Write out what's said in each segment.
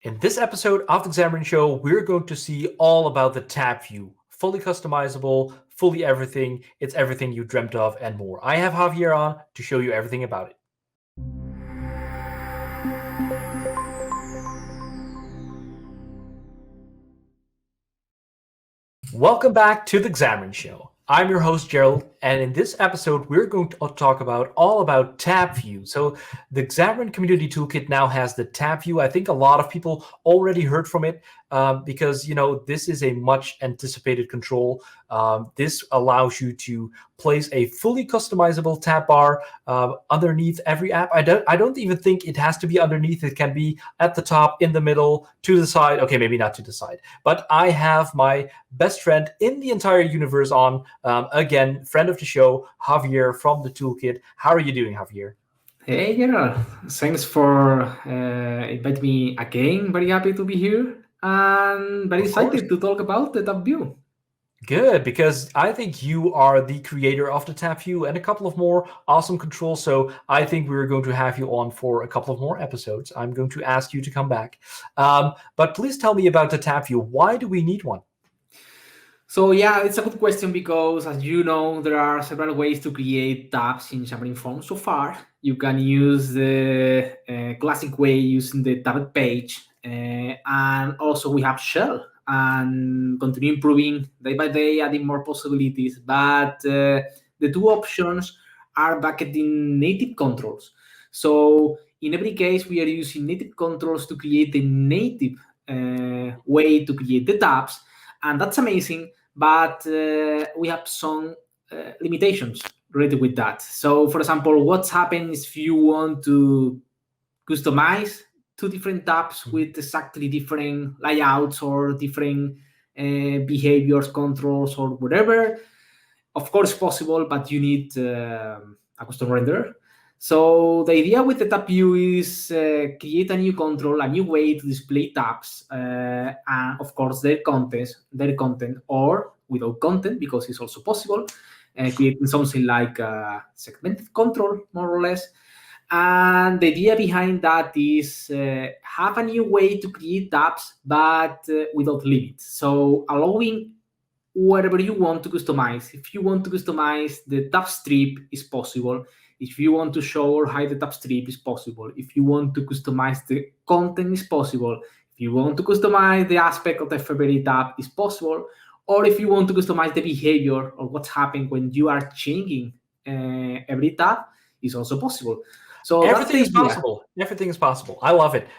In this episode of the Xamarin Show, we're going to see all about the tab view. Fully customizable, fully everything. It's everything you dreamt of and more. I have Javier on to show you everything about it. Welcome back to the Xamarin Show. I'm your host, Gerald, and in this episode, we're going to talk all about tab view. So the Xamarin Community Toolkit now has the tab view. I think a lot of people already heard from it because, this is a much anticipated control. This allows you to place a fully customizable tab bar underneath every app. I don't even think it has to be underneath. It can be at the top, in the middle, to the side. Okay, maybe not to the side. But I have my best friend in the entire universe on, again, friend of the show, Javier from the Toolkit. How are you doing, Javier? Hey, Gerald. Thanks for inviting me again. Very happy to be here and very Of course. excited to talk about the top view. Good, because I think you are the creator of the tab view and a couple of more awesome controls. So I think we're going to have you on for a couple of more episodes. I'm going to ask you to come back. But please tell me about the tab view. Why do we need one? So yeah, it's a good question because as you know, there are several ways to create tabs in Xamarin Forms so far. You can use the classic way using the tabbed page, and also we have shell and continue improving day by day, adding more possibilities. But the two options are bucketed in native controls. So in every case, we are using native controls to create the native way to create the tabs, and that's amazing. But we have some limitations related with that. So, for example, what's happens if you want to customize two different tabs with exactly different layouts or different behaviors, controls, or whatever? Of course, possible, but you need a custom renderer. So the idea with the tab view is create a new control, a new way to display tabs, and of course their content, or without content because it's also possible, creating something like a segmented control, more or less. And the idea behind that is have a new way to create tabs, but without limits. So allowing whatever you want to customize. If you want to customize the tab strip, is possible. If you want to show or hide the tab strip, is possible. If you want to customize the content, is possible. If you want to customize the aspect of the every tab, is possible. Or if you want to customize the behavior or what's happening when you are changing every tab, is also possible. So that's Everything the is idea. possible. Everything is possible. I love it.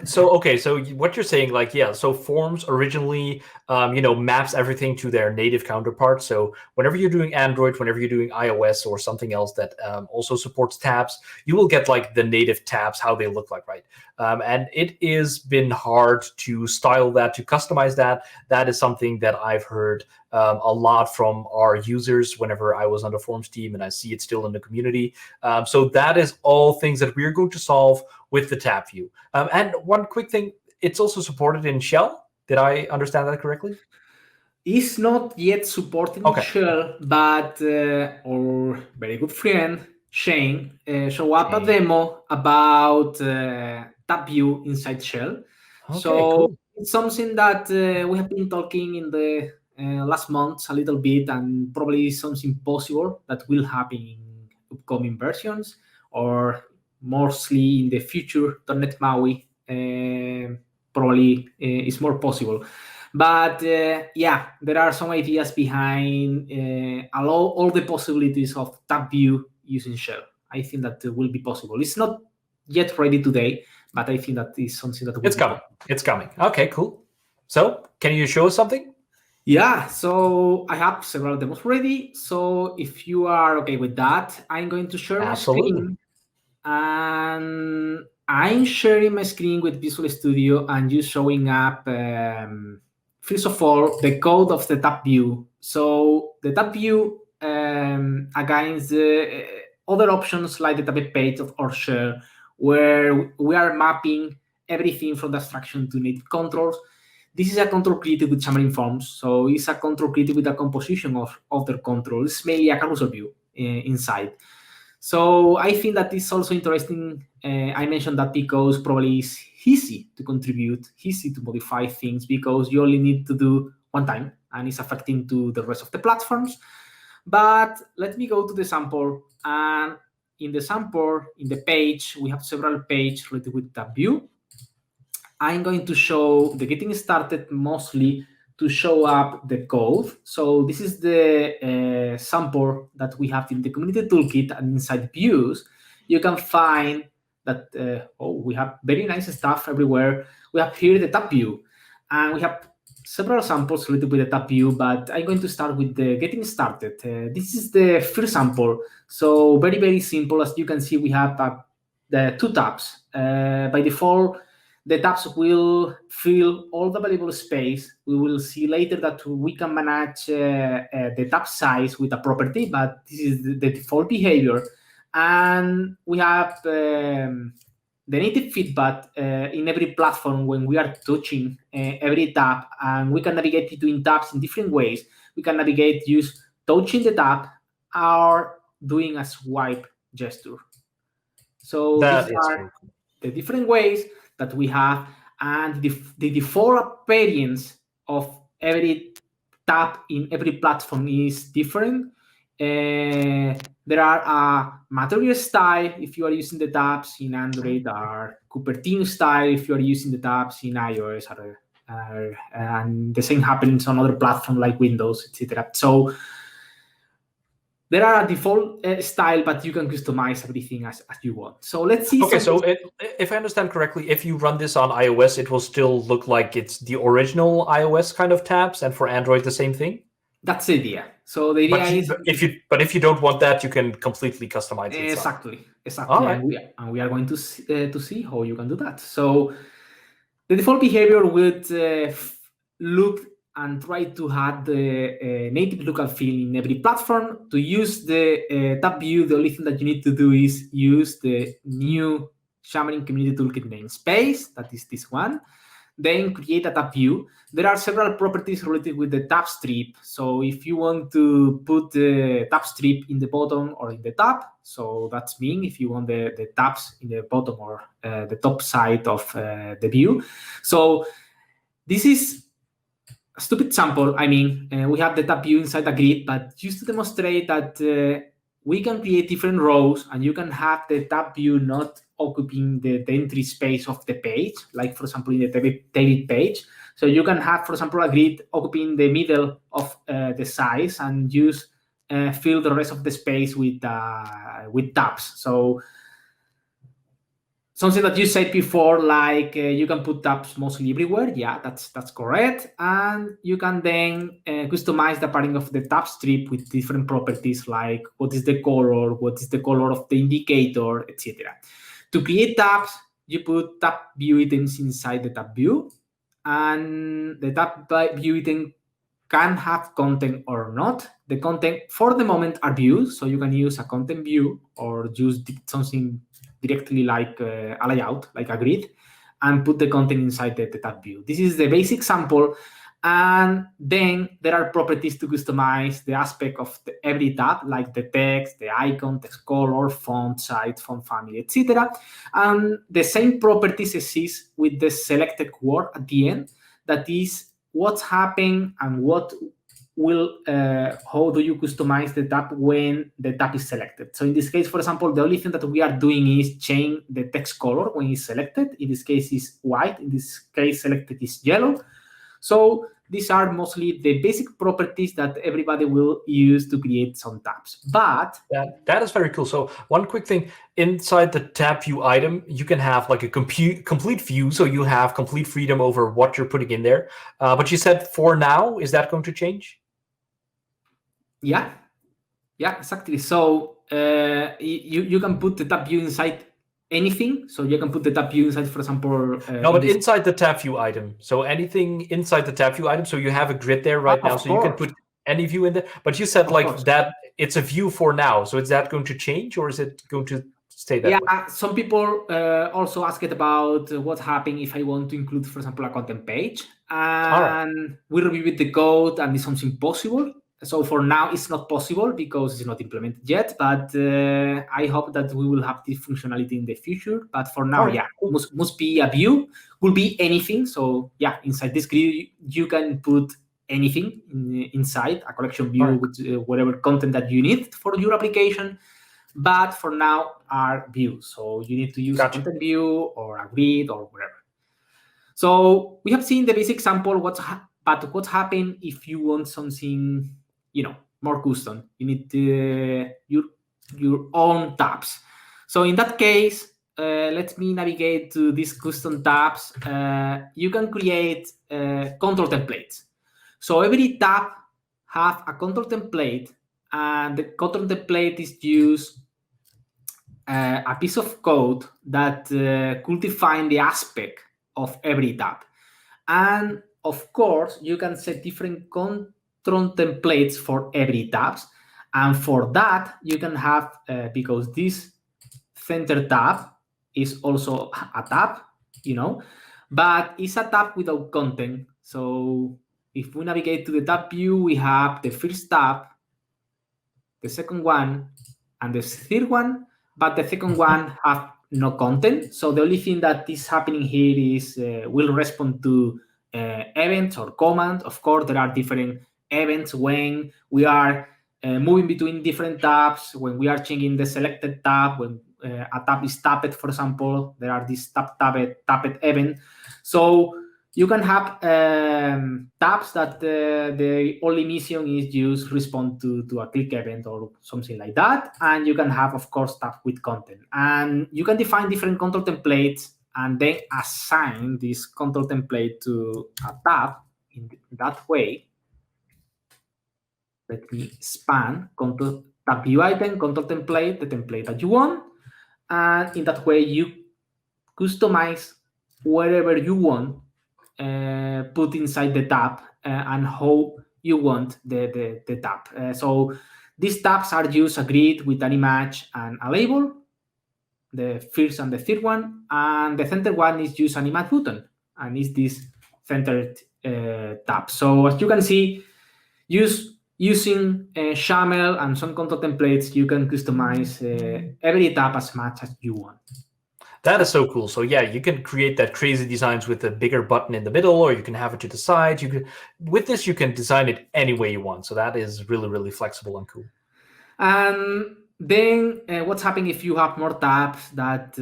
So what you're saying, like, yeah, so Forms originally, maps everything to their native counterpart. So whenever you're doing Android, whenever you're doing iOS or something else that also supports tabs, you will get like the native tabs, how they look like, right? And it has been hard to style that, to customize that. That is something that I've heard a lot from our users whenever I was on the Forms team, and I see it still in the community. So that is all things that we're going to solve with the tab view. And one quick thing, it's also supported in Shell. Did I understand that correctly? Is not yet supporting Okay. Shell, but our very good friend Shane show up a Shane. demo about tab view inside Shell. Okay, So cool. it's something that we have been talking in the last months a little bit, and probably something possible that will happen in upcoming versions or mostly in the future .NET MAUI. Probably is more possible. But yeah, there are some ideas behind allow all the possibilities of tab view using Shell. I think that will be possible. It's not yet ready today, but I think that is something that will It's be coming. possible. It's coming. Okay, cool. So can you show us something? Yeah, so I have several demos ready. So if you are okay with that, I'm going to share my Absolutely. screen, and I'm sharing my screen with Visual Studio and you showing up, first of all, the code of the tab view. So the tab view against other options like the tab page of or share, where we are mapping everything from the abstraction to native controls. This is a control created with Xamarin Forms. So it's a control created with a composition of other controls. It's mainly a carousel view inside. So I think that is also interesting. I mentioned that because probably it's easy to contribute, easy to modify things because you only need to do one time and it's affecting to the rest of the platforms. But let me go to the sample, and in the sample, in the page, we have several pages related with tab view. I'm going to show the getting started mostly to show up the code. So this is the sample that we have in the community toolkit, and inside views, you can find that, we have very nice stuff everywhere. We have here the tab view, and we have several samples related with the tab view, but I'm going to start with the getting started. This is the first sample. So very, very simple. As you can see, we have the two tabs. By default, the tabs will fill all the available space. We will see later that we can manage the tab size with a property, but this is the default behavior. And we have the native feedback in every platform when we are touching every tab, and we can navigate between tabs in different ways. We can navigate use touching the tab or doing a swipe gesture. So That these is are very cool. the different ways that we have, and the default appearance of every tab in every platform is different. There are a material style if you are using the tabs in Android, or Cupertino style if you are using the tabs in iOS, and the same happens on other platforms like Windows, etc. So there are a default style, but you can customize everything as you want. So let's see. Okay, so if I understand correctly, if you run this on iOS, it will still look like it's the original iOS kind of tabs, and for Android, the same thing? That's the idea. So the idea is if you don't want that, you can completely customize it. Exactly. All right. And we are going to see how you can do that. So the default behavior would look and try to have the native local field in every platform. To use the tab view, the only thing that you need to do is use the new Xamarin Community Toolkit namespace, that is this one. Then create a tab view. There are several properties related with the tab strip. So if you want to put the tab strip in the bottom or in the top, so that's mean if you want the tabs in the bottom or the top side of the view. So this is a stupid sample. I mean, we have the tab view inside the grid, but just to demonstrate that we can create different rows, and you can have the tab view not occupying the entry space of the page, like for example in the David page. So you can have, for example, a grid occupying the middle of the size and use fill the rest of the space with tabs. So something that you said before, like you can put tabs mostly everywhere. Yeah, that's correct. And you can then customize the padding of the tab strip with different properties, like what is the color of the indicator, etc. To create tabs, you put tab view items inside the tab view, and the tab view item can have content or not. The content for the moment are views, so you can use a content view or use something directly like a layout, like a grid, and put the content inside the tab view. This is the basic sample. And then there are properties to customize the aspect of every tab, like the text, the icon, text color, font size, font family, etc. And the same properties exist with the selected word at the end. That is what's happening and what will, how do you customize the tab when the tab is selected. So in this case, for example, the only thing that we are doing is change the text color when it's selected. In this case, is white. In this case, selected is yellow. So these are mostly the basic properties that everybody will use to create some tabs. But that is very cool. So one quick thing, inside the tab view item, you can have like a complete view. So you have complete freedom over what you're putting in there. But you said for now, is that going to change? Yeah, exactly. So you can put the tab view inside anything. So you can put the tab view inside, for example. No, but inside the tab view item. So anything inside the tab view item. So you have a grid there right now. So you can put any view in there. But you said like that it's a view for now. So is that going to change, or is it going to stay that way? Yeah, some people also asked about what happens if I want to include, for example, a content page. And we reviewed the code, and it's something possible. So for now, it's not possible because it's not implemented yet, but I hope that we will have this functionality in the future. But for now, Right. must be a view, could be anything. So yeah, inside this grid, you can put anything inside a collection view Right. with whatever content that you need for your application. But for now, are views. So you need to use a content view or a grid or whatever. So we have seen the basic example. But what happens if you want something, more custom? You need your own tabs. So in that case, let me navigate to these custom tabs. You can create control templates. So every tab have a control template, and the control template is used a piece of code that could define the aspect of every tab. And of course, you can set different control templates for every tabs. And for that, you can have, because this center tab is also a tab, but it's a tab without content. So if we navigate to the tab view, we have the first tab, the second one, and the third one, but the second one have no content. So the only thing that is happening here is will respond to events or commands. Of course, there are different events when we are moving between different tabs, when we are changing the selected tab, when a tab is tapped, for example, there are these tapped event. So you can have tabs that the only mission is just respond to a click event or something like that. And you can have, of course, tabs with content. And you can define different control templates and then assign this control template to a tab in that way. Let me expand control tab view item, control template, the template that you want. And in that way, you customize wherever you want, put inside the tab and how you want the tab. So these tabs are used a grid with an image and a label, the first and the third one, and the center one is just an image button, and is this centered tab. So as you can see, using SHAML and some control templates, you can customize every tab as much as you want. That is so cool. So yeah, you can create that crazy designs with a bigger button in the middle, or you can have it to the side. With this, you can design it any way you want. So that is really, really flexible and cool. And then what's happening if you have more tabs that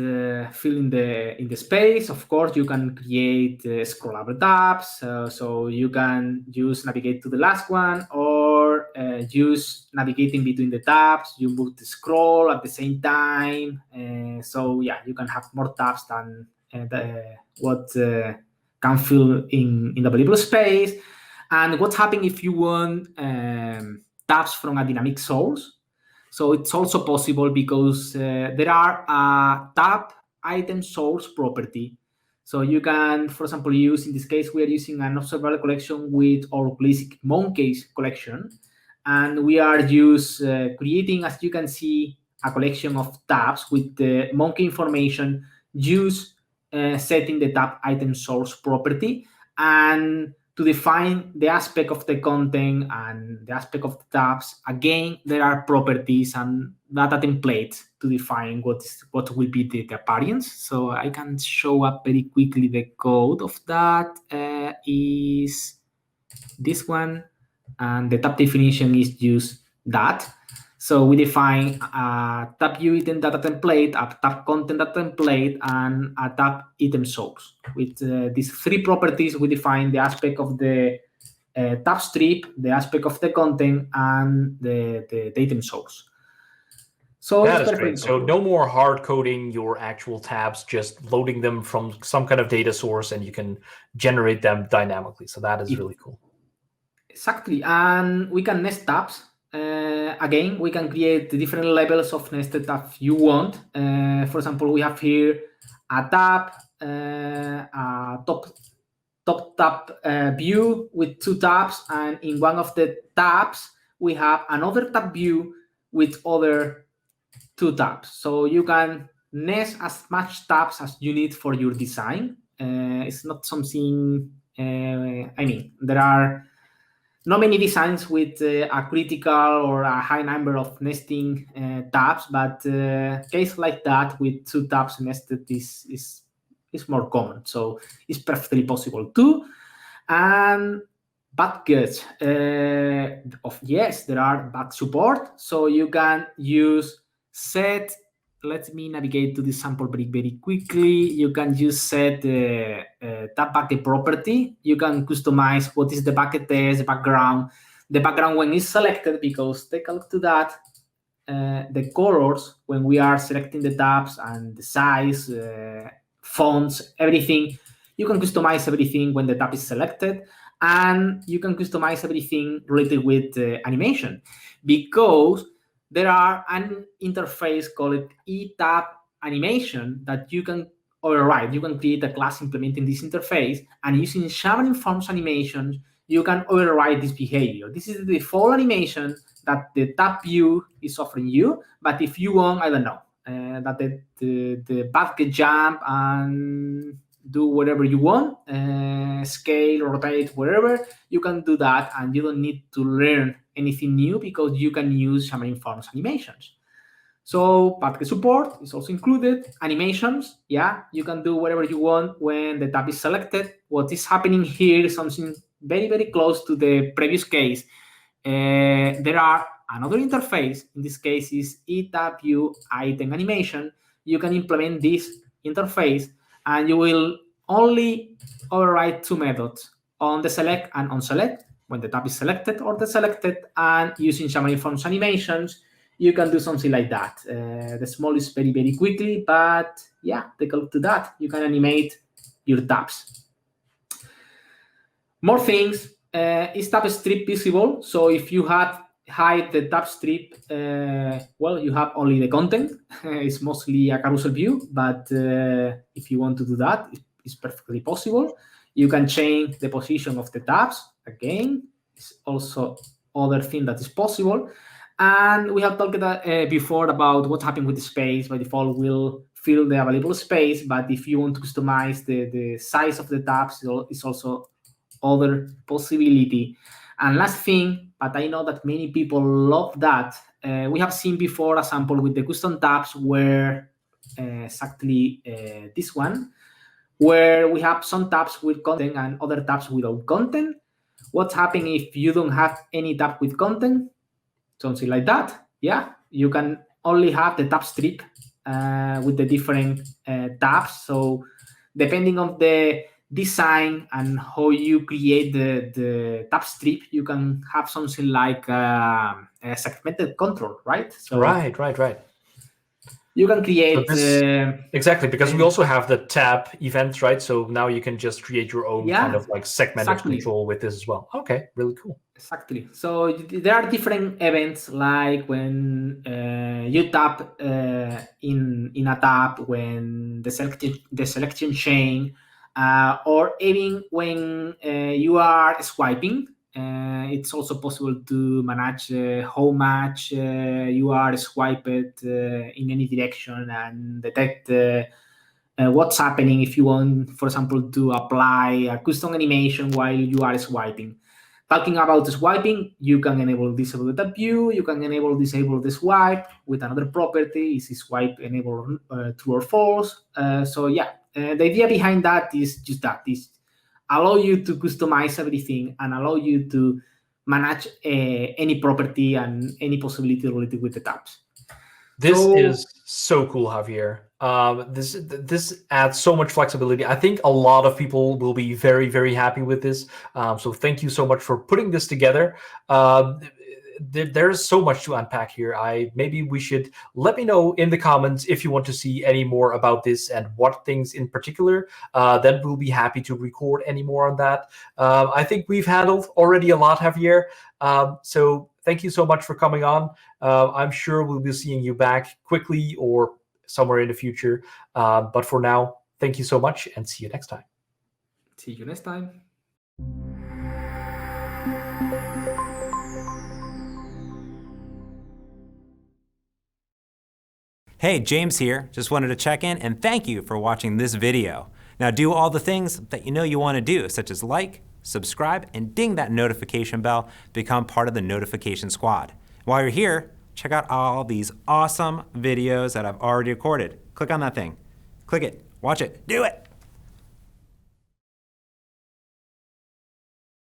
fill in the space? Of course, you can create scrollable tabs. So you can use navigate to the last one, or use navigating between the tabs. You move the scroll at the same time. So yeah, you can have more tabs than what can fill in the available space. And what's happening if you want tabs from a dynamic source? So it's also possible because there are a tab item source property. So you can, for example, use, in this case, we are using an observable collection with our basic Monkeys collection. And we are creating, as you can see, a collection of tabs with the monkey information, setting the tab item source property. And to define the aspect of the content and the aspect of the tabs, again, there are properties and data templates to define what will be the appearance. So I can show up very quickly the code of that. Is this one, and the tab definition is just that. So we define a tab view item data template, a tab content data template, and a tab item source. With these three properties, we define the aspect of the tab strip, the aspect of the content, and the item source. So that is great. So no more hard coding your actual tabs, just loading them from some kind of data source, and you can generate them dynamically. So that is really cool. Exactly. And we can nest tabs. Again, we can create the different levels of nested tabs you want. For example, we have here a tab, a top tab view with two tabs, and in one of the tabs, we have another tab view with other two tabs. So you can nest as much tabs as you need for your design. It's not something, there are not many designs with a critical or a high number of nesting tabs, but case like that with 2 tabs nested is more common. So it's perfectly possible too. And badges, yes, there are badge support. So you can use set. Let me navigate to this sample very quickly. You can use set tab bucket property. You can customize what is the bucket test, the background. The background when it's selected, because take a look to that. The colors when we are selecting the tabs and the size, fonts, everything. You can customize everything when the tab is selected, and you can customize everything related with animation, because there are an interface called eTab animation that you can override. You can create a class implementing this interface, and using Xamarin Forms animations, you can override this behavior. This is the default animation that the tab view is offering you, but if you want, I don't know, that the bucket jump and do whatever you want, scale, rotate, whatever, you can do that, and you don't need to learn anything new because you can use Xamarin Forms animations. So bucket support is also included. Animations, yeah, you can do whatever you want when the tab is selected. What is happening here is something very close to the previous case. There are another interface. In this case is eTab view item animation. You can implement this interface, and you will only override 2 methods, on the select and on select, when the tab is selected or deselected. And using Xamarin Forms animations, you can do something like that. The small is very quickly, but yeah, take a look to that. You can animate your tabs. More things. Is tab strip visible? So if you hide the tab strip, well, you have only the content. It's mostly a carousel view, but if you want to do that, it's perfectly possible. You can change the position of the tabs. Again, it's also other thing that is possible. And we have talked before about what happened with the space. By default, will fill the available space, but if you want to customize the size of the tabs, it's also other possibility. And last thing, but I know that many people love that, we have seen before a sample with the custom tabs where exactly this one, where we have some tabs with content and other tabs without content. What's happening if you don't have any tab with content? Something like that. Yeah, you can only have the tab strip with the different tabs. So depending on the design and how you create the tab strip, you can have something like a segmented control, right? So right. You can create exactly, because we also have the tab events, right? So now you can just create your own kind of like segmented control with this as well. Okay, really cool. Exactly. So there are different events, like when you tap in a tab, when the selection chain, or even when you are swiping. It's also possible to manage how much you are swiped in any direction, and detect what's happening if you want, for example, to apply a custom animation while you are swiping. Talking about swiping, you can enable disable the tab view. You can disable the swipe with another property. Is swipe enable true or false? So yeah, the idea behind that is just that, is allow you to customize everything and allow you to manage any property and any possibility related with the tabs. This is so cool, Javier. This adds so much flexibility. I think a lot of people will be very happy with this. So thank you so much for putting this together. There's so much to unpack here. Maybe we should let me know in the comments if you want to see any more about this and what things in particular. Then we'll be happy to record any more on that. I think we've handled already a lot, Javier. So thank you so much for coming on. I'm sure we'll be seeing you back quickly or somewhere in the future. But for now, thank you so much and see you next time. See you next time. Hey, James here. Just wanted to check in and thank you for watching this video. Now do all the things that you know you want to do, such as like, subscribe, and ding that notification bell to become part of the notification squad. While you're here, check out all these awesome videos that I've already recorded. Click on that thing. Click it. Watch it. Do it.